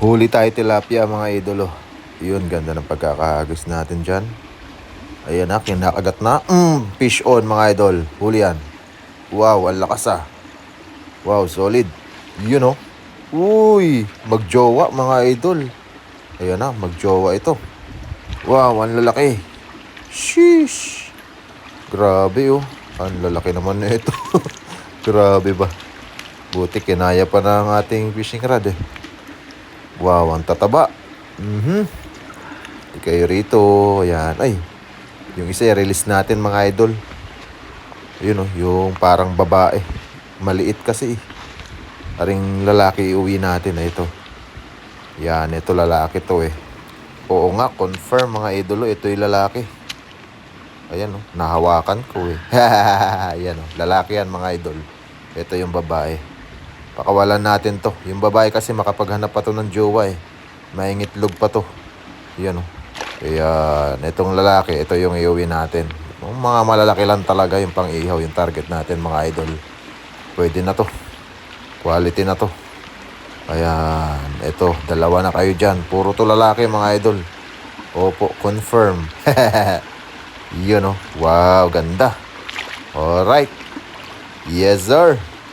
Huli tayo tilapia mga idolo. Yun, ganda ng pagkakahagis natin dyan. Ayan na, kinakagat na. Fish on mga idol. Huli yan. Wow, ang lakas ah. Wow, solid. Yun oh. Uy, magjowa mga idol. Ayan na, magjowa ito. Wow, ang lalaki. Sheesh. Grabe oh. Ang lalaki naman na ito. Grabe ba. Buti kinaya pa ng ating fishing rod eh. Wow, ang tataba. Di kayo rito. Ayan. Ay, yung isa i-release natin mga idol. Ayun oh, yung parang babae. Maliit kasi eh. Aring lalaki iuwi natin na ito. Yan, ito lalaki to eh. Oo nga, confirm mga idolo, ito yung lalaki. Ayan oh, nahawakan ko eh. Ayan oh, lalaki yan mga idol. Ito yung babae. Pakawalan natin to. Yung babae kasi makapaghanap pa to ng jowa eh. Maingitlog pa to. Yan oh. Ayan, itong lalaki, ito yung iuwi natin. Yung mga malalaki lang talaga yung pang-ihaw, yung target natin mga idol. Pwede na to. Quality na to. Ayan, ito, dalawa na kayo dyan. Puro to lalaki mga idol. Opo, confirm. Yun oh. Wow, ganda. Alright. Yes sir.